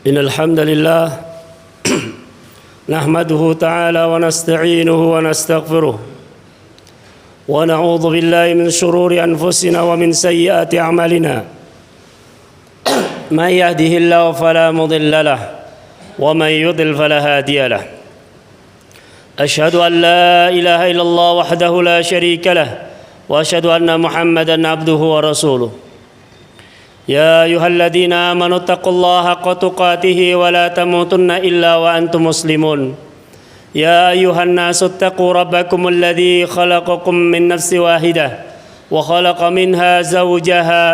إن الحمد لله نحمده تعالى ونستعينه ونستغفره ونعوذ بالله من شرور أنفسنا ومن سيئات أعمالنا من يهده الله فلا مضل له ومن يضلل فلا هادي له أشهد أن لا إله إلا الله وحده لا شريك له وأشهد أن محمدا عبده ورسوله يا أيها الذين آمنوا اتقوا الله حق تقاته ولا تموتن إلا وأنتم مسلمون يا أيها الناس اتقوا ربكم الذي خلقكم من نفس واحدة وخلق منها زوجها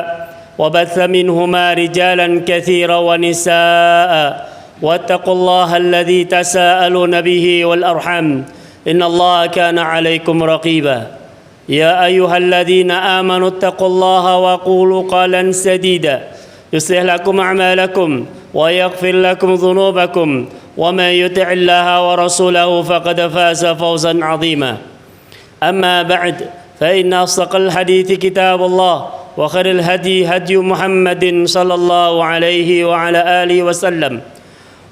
وبث منهما رجالا كثيرا ونساء واتقوا الله الذي تساءلون به والأرحام إن الله كان عليكم رقيبا يا أيها الذين آمنوا اتقوا الله وقولوا قولا سديدا يصلح لكم أعمالكم ويغفر لكم ذنوبكم ومن يطع الله ورسوله فقد فاز فوزا عظيما أما بعد فإن أصدق الحديث كتاب الله وخير الهدي هدي محمد صلى الله عليه وعلى آله وسلم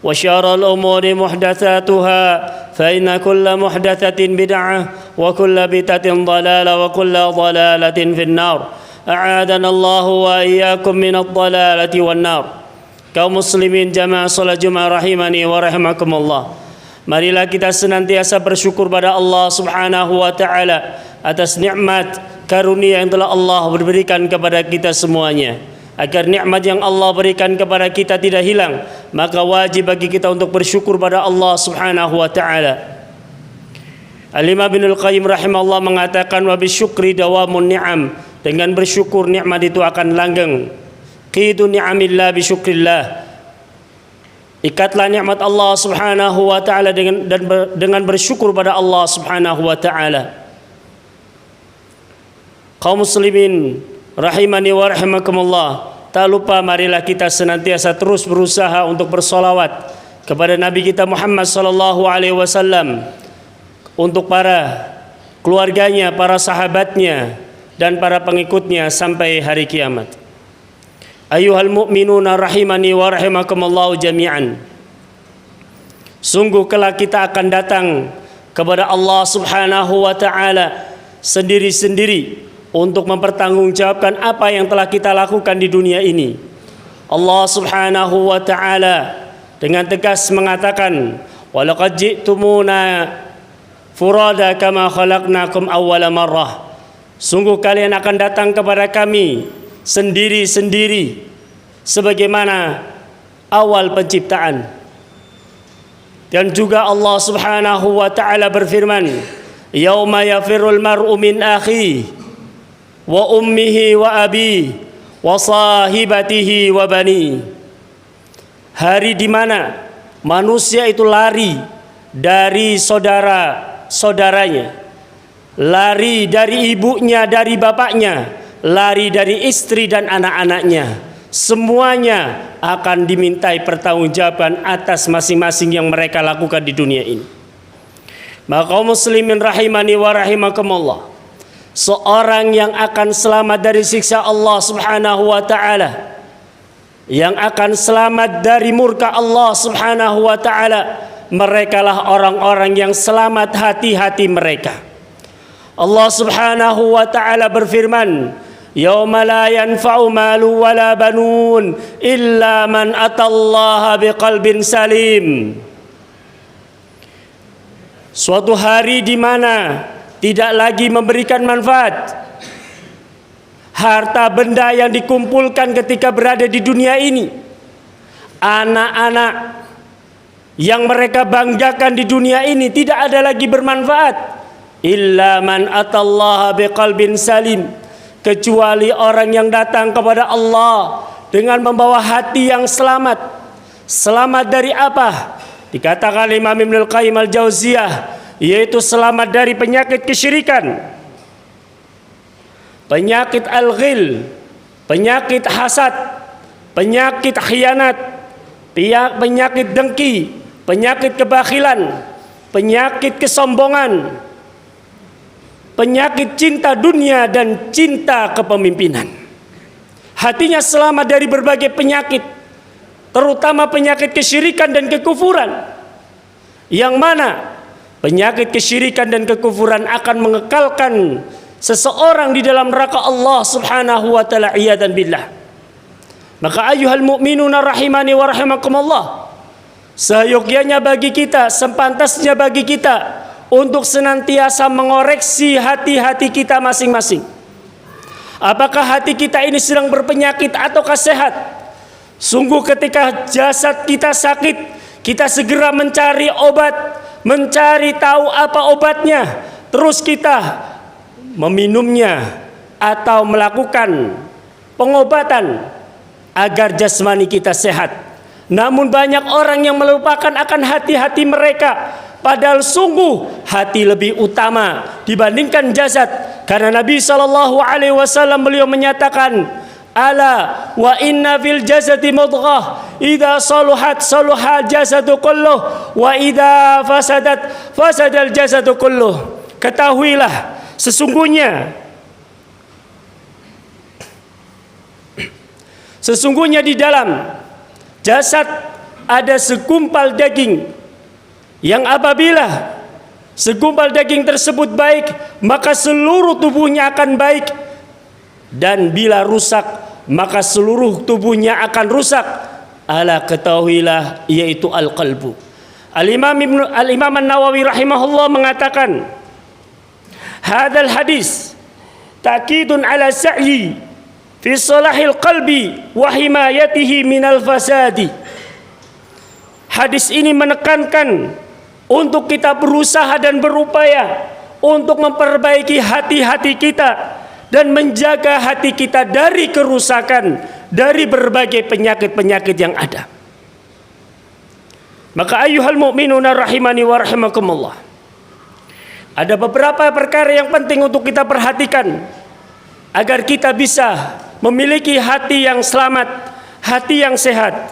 وشر الأمور محدثاتها فإن كل محدثة بدعة وكل بدعة ضلالة وكل ضلالة في النار أعاذنا الله وإياكم من الضلالة والنار. Kaum muslimin jamaah salat Jumat rahimani wa rahimakumullah. Marilah kita senantiasa bersyukur pada Allah Subhanahu wa taala atas nikmat karunia yang telah Allah berikan kepada kita semuanya. Agar nikmat yang Allah berikan kepada kita tidak hilang, maka wajib bagi kita untuk bersyukur pada Allah Subhanahu wa taala. Al-Imam Ibnul Qayyim rahimahullah mengatakan wa bisyukri dawamun ni'am, dengan bersyukur nikmat itu akan langgeng. Qidu ni'amillah bisyukrillah. Ikatlah nikmat Allah Subhanahu wa taala dengan bersyukur pada Allah Subhanahu wa taala. Kaum muslimin rahimani wa rahimakumullah, tak lupa marilah kita senantiasa terus berusaha untuk bersolawat kepada Nabi kita Muhammad sallallahu alaihi wasallam, untuk para keluarganya, para sahabatnya dan para pengikutnya sampai hari kiamat. Ayyuhal mu'minuna rahimani wa rahimakumullah jami'an. Sungguh kelak kita akan datang kepada Allah Subhanahu wa taala sendiri-sendiri untuk mempertanggungjawabkan apa yang telah kita lakukan di dunia ini. Allah Subhanahu wa taala dengan tegas mengatakan, "Wa laqad ji'tumuna furada kama khalaqnakum awwala marrah." Sungguh kalian akan datang kepada kami sendiri-sendiri sebagaimana awal penciptaan. Dan juga Allah Subhanahu wa taala berfirman, "Yauma yafirrul mar'u min akhihi wa ummihi wa abi wa sahibatihi wa bani." Hari di mana manusia itu lari dari saudara-saudaranya, lari dari ibunya, dari bapaknya, lari dari istri dan anak-anaknya. Semuanya akan dimintai pertanggungjawaban atas masing-masing yang mereka lakukan di dunia ini. Maka kaum muslimin rahimani wa rahimakumullah, seorang yang akan selamat dari siksa Allah Subhanahu wa taala, yang akan selamat dari murka Allah Subhanahu wa taala, merekalah orang-orang yang selamat hati-hati mereka. Allah Subhanahu wa taala berfirman, "Yauma la yanfa'u malu wala banun illa man atallaha biqalbin salim." Suatu hari di mana tidak lagi memberikan manfaat harta benda yang dikumpulkan ketika berada di dunia ini, anak-anak yang mereka banggakan di dunia ini tidak ada lagi bermanfaat, illa man atallaha biqalbin salim, kecuali orang yang datang kepada Allah dengan membawa hati yang selamat. Selamat dari apa? Dikatakan Imam Ibnul Qayyim al-Jauziyah, yaitu selamat dari penyakit kesyirikan, penyakit al-ghil, penyakit hasad, penyakit khianat, penyakit dengki, penyakit kebakhilan, penyakit kesombongan, penyakit cinta dunia dan cinta kepemimpinan. Hatinya selamat dari berbagai penyakit, terutama penyakit kesyirikan dan kekufuran, yang mana penyakit kesyirikan dan kekufuran akan mengekalkan seseorang di dalam neraka Allah Subhanahu wa taala, iyadan billah. Maka ayyuhal mu'minuna rahimani wa rahimakumullah, seyogyanya bagi kita, sepantasnya bagi kita untuk senantiasa mengoreksi hati-hati kita masing-masing. Apakah hati kita ini sedang berpenyakit ataukah sehat? Sungguh ketika jasad kita sakit, kita segera mencari obat, mencari tahu apa obatnya, terus kita meminumnya atau melakukan pengobatan agar jasmani kita sehat. Namun banyak orang yang melupakan akan hati-hati mereka, padahal sungguh hati lebih utama dibandingkan jasad. Karena Nabi SAW beliau menyatakan, ala wa inna fil jasadi mudghah idza saluhat saluhal jasadu kulluh wa idza fasadat fasadal jasadu kulluh. Ketahuilah, sesungguhnya di dalam jasad ada segumpal daging, yang apabila segumpal daging tersebut baik, maka seluruh tubuhnya akan baik, dan bila rusak, maka seluruh tubuhnya akan rusak. Ala ketahuilah, yaitu al-qalbu. Al-Imam An-Nawawi rahimahullah mengatakan, hadal hadis ta'kidun ala sa'yi fi salahil qalbi wa himayatihi minal fasadi. Hadis ini menekankan untuk kita berusaha dan berupaya untuk memperbaiki hati-hati kita dan menjaga hati kita dari kerusakan, dari berbagai penyakit-penyakit yang ada. Maka ayyuhal mu'minuna rahimani wa rahimakumullah, ada beberapa perkara yang penting untuk kita perhatikan agar kita bisa memiliki hati yang selamat, hati yang sehat.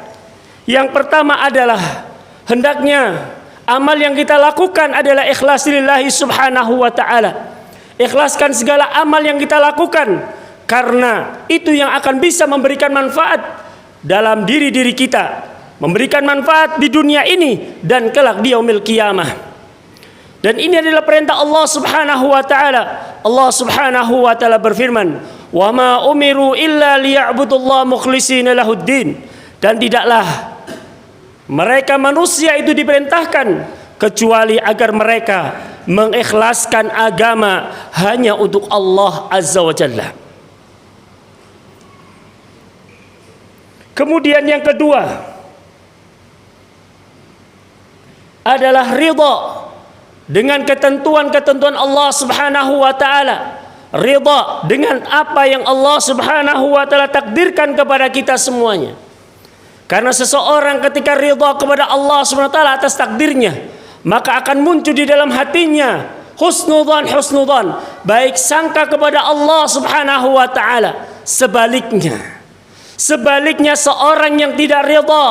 Yang pertama adalah hendaknya amal yang kita lakukan adalah ikhlas lillahi subhanahu wa ta'ala. Ikhlaskan segala amal yang kita lakukan, karena itu yang akan bisa memberikan manfaat dalam diri-diri kita, memberikan manfaat di dunia ini dan kelak di yaumil qiyamah. Dan ini adalah perintah Allah subhanahu wa ta'ala. Allah subhanahu wa ta'ala berfirman, wa ma umiru illa liya'budullaha mukhlishina lahuddin. Dan tidaklah mereka manusia itu diperintahkan kecuali agar mereka mengikhlaskan agama hanya untuk Allah azza wa jalla. Kemudian yang kedua adalah ridha dengan ketentuan-ketentuan Allah subhanahu wa ta'ala. Ridha dengan apa yang Allah subhanahu wa ta'ala takdirkan kepada kita semuanya. Karena seseorang ketika ridha kepada Allah subhanahu wa ta'ala atas takdirnya, maka akan muncul di dalam hatinya husnudzan, baik sangka kepada Allah subhanahu wa ta'ala. Sebaliknya seorang yang tidak ridha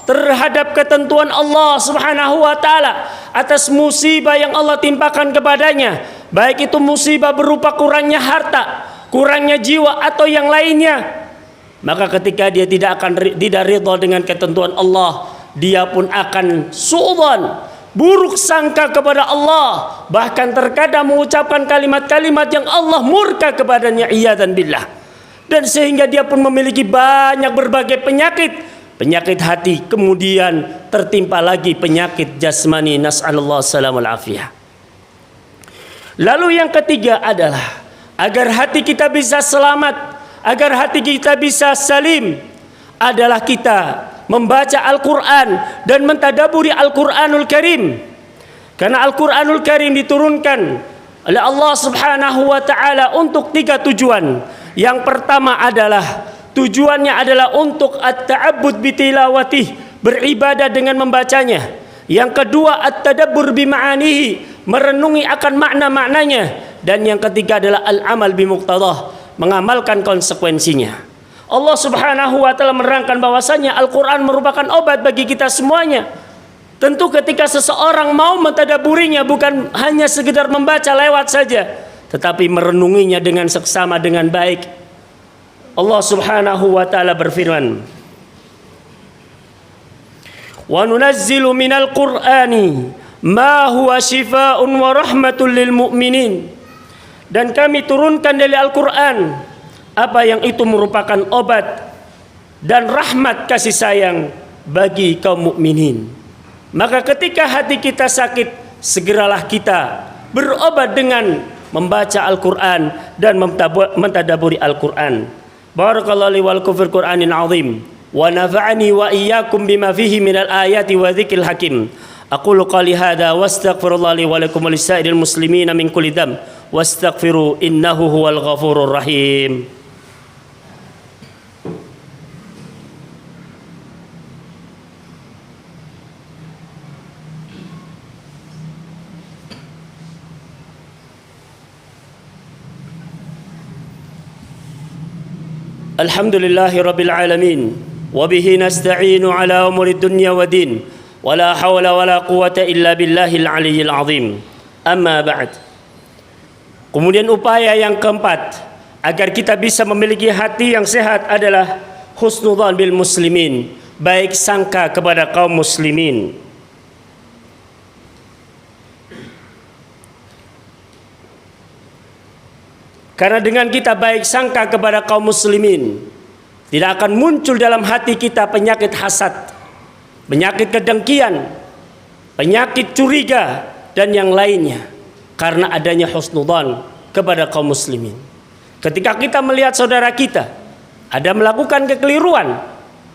terhadap ketentuan Allah subhanahu wa ta'ala atas musibah yang Allah timpakan kepadanya, baik itu musibah berupa kurangnya harta, kurangnya jiwa atau yang lainnya, maka ketika dia tidak ridha dengan ketentuan Allah, dia pun akan su'udzan, buruk sangka kepada Allah, bahkan terkadang mengucapkan kalimat-kalimat yang Allah murka kepadanya, iyadan billah. Dan sehingga dia pun memiliki banyak berbagai penyakit hati, kemudian tertimpa lagi penyakit jasmani, nas'alullah salamul afiyah. Lalu yang ketiga adalah agar hati kita bisa selamat, agar hati kita bisa salim, adalah kita membaca Al-Quran dan mentadaburi Al-Quranul Karim. Karena Al-Quranul Karim diturunkan oleh Allah subhanahu wa ta'ala untuk 3 tujuan. Yang pertama adalah tujuannya adalah untuk at-ta'abbud bitilawatih, beribadah dengan membacanya. Yang kedua at-tadabbur bima'anihi, merenungi akan makna-maknanya. Dan yang ketiga adalah al-amal bimuqtadah, mengamalkan konsekuensinya. Allah subhanahu wa ta'ala menerangkan bahwasanya Al-Quran merupakan obat bagi kita semuanya. Tentu ketika seseorang mau mentadaburinya, bukan hanya sekedar membaca lewat saja, tetapi merenunginya dengan seksama, dengan baik. Allah subhanahu wa ta'ala berfirman, Wa nunazzilu minal Qur'ani ma huwa shifaa'un wa rahmatul lil mu'minin. Dan kami turunkan dari Al-Qur'an apa yang itu merupakan obat dan rahmat kasih sayang bagi kaum mukminin. Maka ketika hati kita sakit, segeralah kita berobat dengan membaca Al-Qur'an dan mentadabburi Al-Qur'an. Barakallahu li wa lakum fil Qur'anil azim wa nafa'ani wa iyyakum bima fihi minal ayati wa dzikril hakim. Aqulu qali hadza wastaghfirullah li wa lakum wa lisairil muslimina min kulli dzamb wastaghfiru innahu huwal ghafurur rahim. Alhamdulillahi rabbil alamin wa bihi nasta'inu ala umuri dunya wa din wa la hawla wa la quwwata illa billahil aliyyil azim. Amma ba'd. Kemudian upaya yang keempat agar kita bisa memiliki hati yang sehat adalah husnudzan bil muslimin, baik sangka kepada kaum muslimin. Karena dengan kita baik sangka kepada kaum muslimin, tidak akan muncul dalam hati kita penyakit hasad, penyakit kedengkian, penyakit curiga dan yang lainnya, karena adanya husnudzan kepada kaum muslimin. Ketika kita melihat saudara kita ada melakukan kekeliruan,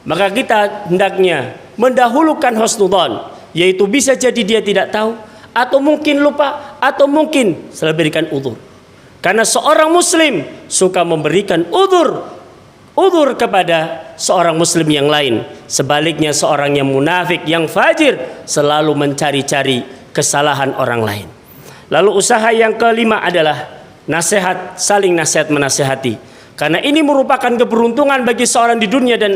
maka kita hendaknya mendahulukan husnudzan, yaitu bisa jadi dia tidak tahu, atau mungkin lupa, atau mungkin salah berikan udzur. Karena seorang muslim suka memberikan udzur kepada seorang muslim yang lain. Sebaliknya seorang yang munafik, yang fajir, selalu mencari-cari kesalahan orang lain. Lalu usaha yang kelima adalah nasihat, saling nasihat menasihati. Karena ini merupakan keberuntungan bagi seorang di dunia dan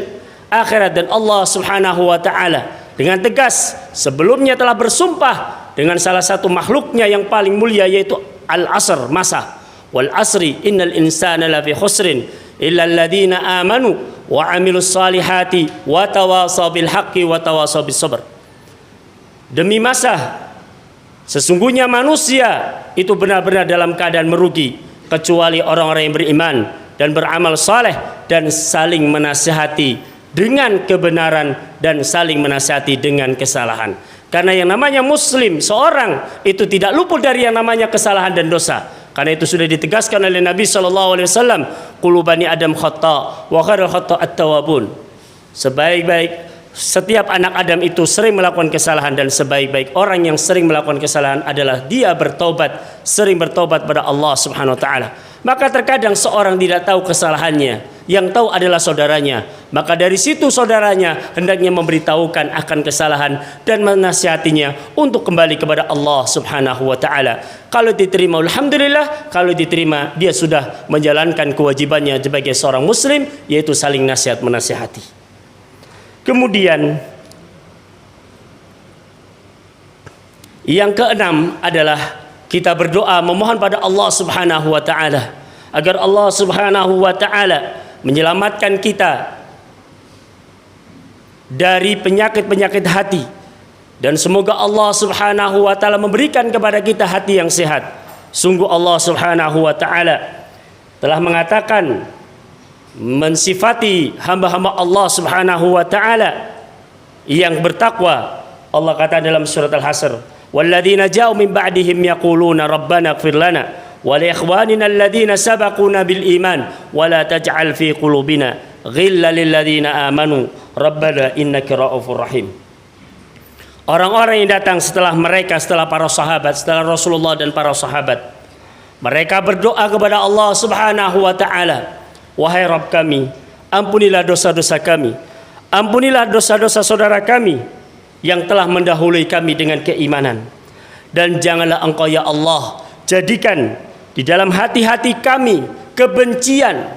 akhirat. Dan Allah subhanahu wa ta'ala dengan tegas sebelumnya telah bersumpah dengan salah satu makhluknya yang paling mulia, yaitu al-asr, masa. Wal asri innal insana lafi khusrin illa alladhina amanu wa amilus salihati wa tawasaw bil haqqi wa tawasaw bis sabr. Demi masa, sesungguhnya manusia itu benar-benar dalam keadaan merugi kecuali orang-orang yang beriman dan beramal saleh dan saling menasihati dengan kebenaran dan saling menasihati dengan kesalahan. Karena yang namanya muslim seorang itu tidak luput dari yang namanya kesalahan dan dosa. Karena itu sudah ditegaskan oleh Nabi SAW, qulu bani Adam khata' wa khairul khata' at-tawwabun. Sebaik-baik setiap anak Adam itu sering melakukan kesalahan, dan sebaik-baik orang yang sering melakukan kesalahan adalah dia bertaubat, sering bertaubat pada Allah Subhanahu wa taala. Maka terkadang seorang tidak tahu kesalahannya, yang tahu adalah saudaranya. Maka dari situ saudaranya hendaknya memberitahukan akan kesalahan dan menasihatinya untuk kembali kepada Allah Subhanahu wa taala. Kalau diterima alhamdulillah, kalau diterima dia sudah menjalankan kewajibannya sebagai seorang muslim, yaitu saling nasihat menasihati. Kemudian yang keenam adalah kita berdoa memohon pada Allah Subhanahu wa taala agar Allah Subhanahu wa taala menyelamatkan kita dari penyakit-penyakit hati, dan semoga Allah Subhanahu wa taala memberikan kepada kita hati yang sehat. Sungguh Allah Subhanahu wa taala telah mengatakan mensifati hamba-hamba Allah Subhanahu wa taala yang bertakwa. Allah kata dalam surat Al-Hasr, walladzina ja'u min ba'dihim yaquluna rabbana ighfir lana wa li ikhwanina alladhina sabaquna bil iman wa la taj'al fi qulubina ghillan lil ladzina amanu rabbana innaka ra'ufur rahim. Orang-orang yang datang setelah mereka, setelah para sahabat, setelah Rasulullah dan para sahabat, mereka berdoa kepada Allah Subhanahu wa taala, wahai Rabb kami, ampunilah dosa-dosa kami, ampunilah dosa-dosa saudara kami yang telah mendahului kami dengan keimanan, dan janganlah Engkau ya Allah jadikan di dalam hati-hati kami kebencian,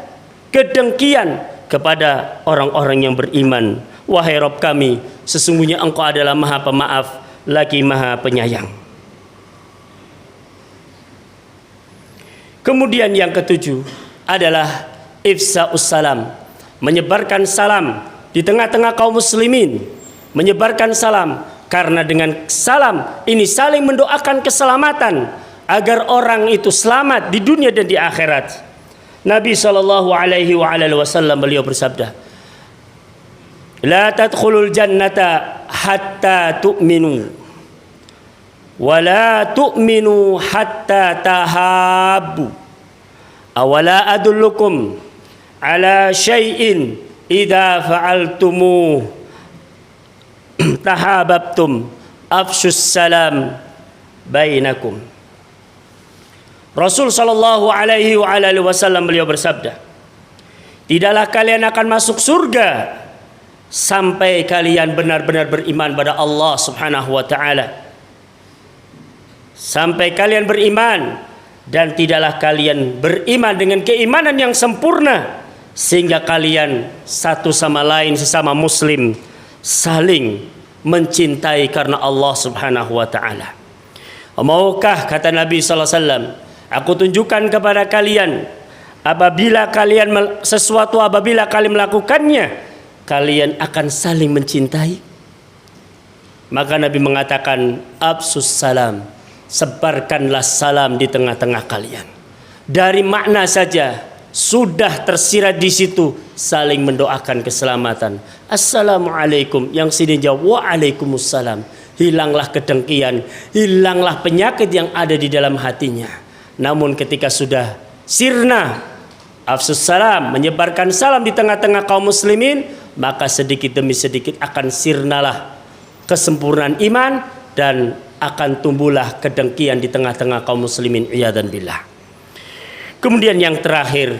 kedengkian kepada orang-orang yang beriman. Wahai Rabb kami, sesungguhnya Engkau adalah Maha Pemaaf lagi Maha Penyayang. Kemudian yang ketujuh adalah ifsa'us salam, menyebarkan salam di tengah-tengah kaum muslimin. menyebarkan salam, karena dengan salam ini saling mendoakan keselamatan agar orang itu selamat di dunia dan di akhirat. Nabi sallallahu alaihi wasallam beliau bersabda, "La tadkhulul jannata hatta tu'minu wa la tu'minu hatta tahabbu. Awala adullukum ala syai'in idza fa'altumu tahabbtum afshus salam bainakum." Rasul sallallahu alaihi wasallam beliau bersabda, "Tidaklah kalian akan masuk surga sampai kalian benar-benar beriman pada Allah Subhanahu wa taala. Sampai kalian beriman, dan tidaklah kalian beriman dengan keimanan yang sempurna sehingga kalian satu sama lain sesama muslim saling mencintai karena Allah Subhanahu wa taala." Maukah, kata Nabi sallallahu alaihi wasallam, aku tunjukkan kepada kalian apabila kalian melakukannya, kalian akan saling mencintai. Maka Nabi mengatakan, "Absus salam," sebarkanlah salam di tengah-tengah kalian. Dari makna saja sudah tersirat di situ saling mendoakan keselamatan. Assalamualaikum, yang sini jawab waalaikumsalam. Hilanglah kedengkian, hilanglah penyakit yang ada di dalam hatinya. Namun ketika sudah sirna afsus salam, menyebarkan salam di tengah-tengah kaum muslimin, maka sedikit demi sedikit akan sirnalah kesempurnaan iman dan akan tumbuhlah kedengkian di tengah-tengah kaum muslimin, iyadan billah. Kemudian yang terakhir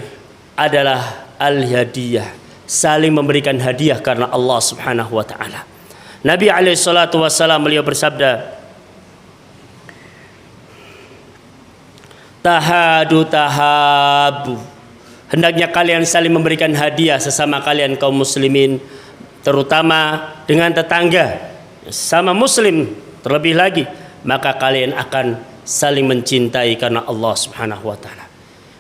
adalah al-hadiyah, saling memberikan hadiah karena Allah Subhanahu wa taala. Nabi alaihi salatu wasallam beliau bersabda, "Tahadu tahabu." Hendaknya kalian saling memberikan hadiah sesama kalian kaum muslimin, terutama dengan tetangga sama muslim terlebih lagi, maka kalian akan saling mencintai karena Allah Subhanahu wa taala.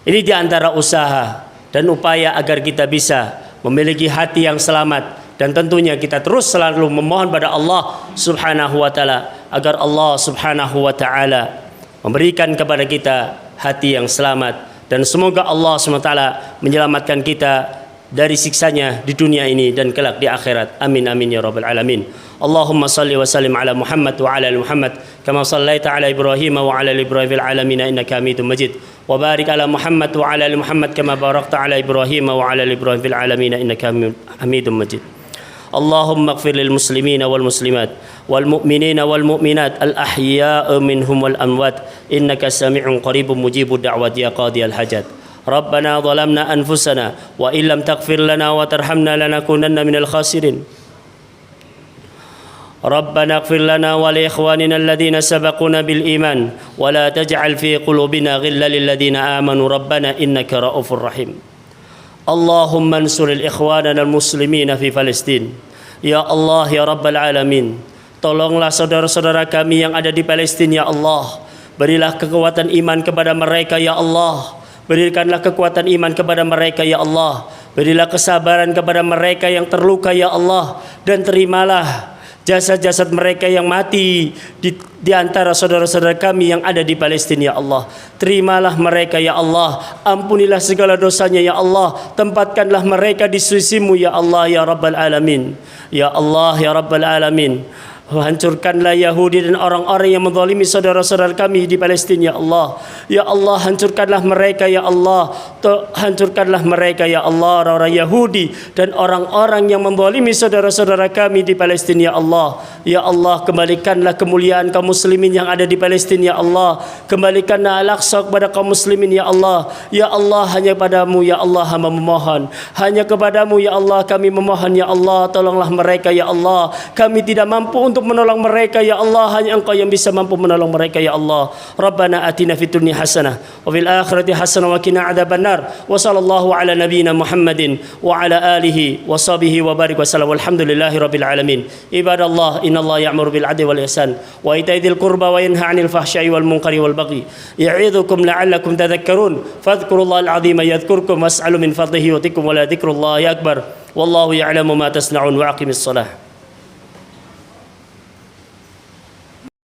Ini di antara usaha dan upaya agar kita bisa memiliki hati yang selamat, dan tentunya kita terus selalu memohon pada Allah Subhanahu wa taala agar Allah Subhanahu wa taala memberikan kepada kita hati yang selamat, dan semoga Allah Subhanahu wa taala menyelamatkan kita dari siksanya di dunia ini dan kelak di akhirat. Amin amin ya rabbal alamin. Allahumma salli wa sallim ala Muhammad wa ala ali Muhammad kama sallaita ala Ibrahim wa ala ali Ibrahim fil alamin innaka Hamidum Majid. Wa barik ala Muhammad wa ala ali Muhammad kama barakta ala Ibrahim wa ala ali Ibrahim fil alamin innaka Hamidum Majid. Allahumma ighfir lil muslimina wal muslimat wal mu'minina wal mu'minat al ahya'i minhum wal amwat innaka sami'un qaribun mujibud da'wat ya qadiyal hajat. Rabbana zalamna anfusana wa illam taghfir lana wa tarhamna lanakunanna minal khasirin. Rabbana ighfir lana wa li ikhwanina alladhina sabaquna bil iman wa la taj'al fi qulubina ghillan lil ladzina amanu rabbana innaka ra'ufur rahim. Allahumma ansuril ikhwanana al-muslimina fi Palestin. Ya Allah ya Rabbal Alamin, tolonglah saudara-saudara kami yang ada di Palestina ya Allah. Berilah kekuatan iman kepada mereka ya Allah. Berikanlah kekuatan iman kepada mereka ya Allah. Berilah kesabaran kepada mereka yang terluka ya Allah. Dan terimalah jasad-jasad mereka yang mati di antara saudara-saudara kami yang ada di Palestina ya Allah. Terimalah mereka ya Allah. Ampunilah segala dosanya ya Allah. Tempatkanlah mereka di sisimu ya Allah ya Rabbal Alamin. Ya Allah ya Rabbal Alamin. Hancurkanlah Yahudi dan orang-orang yang menzalimi saudara-saudara kami di Palestina ya Allah. Ya Allah, hancurkanlah mereka ya Allah. Hancurkanlah mereka ya Allah, orang Yahudi dan orang-orang yang menzalimi saudara-saudara kami di Palestina ya Allah. Ya Allah, kembalikanlah kemuliaan kaum muslimin yang ada di Palestina ya Allah. Kembalikanlah Al-Aqsa kepada kaum muslimin ya Allah. Ya Allah, hanya padamu ya Allah hamba memohon. Hanya kepadamu ya Allah kami memohon ya Allah. Tolonglah mereka ya Allah. Kami tidak mampu untuk menolong mereka ya Allah, hanya Engkau yang bisa mampu menolong mereka ya Allah. Rabbana atina fid dunya hasanah wa fil akhirati hasanah wa qina adzabannar. Wa sallallahu ala nabiyyina Muhammadin wa ala alihi wa sahbihi wa barik wa sallam. Walhamdulillahi rabbil alamin. Ibadallah, innallaha ya'muru bil 'adli wal ihsan wa ita'i dzil qurba wa yanha 'anil fahsya'i wal munkari wal baghi. Ya'idzukum la'allakum tadhakkarun. Fadhkurullahal 'azima yadhkurkum was'alu min fadlihi wa tikum wa la dzikrullahi akbar. Wallahu ya'lamu ma tasna'un wa aqimis shalah.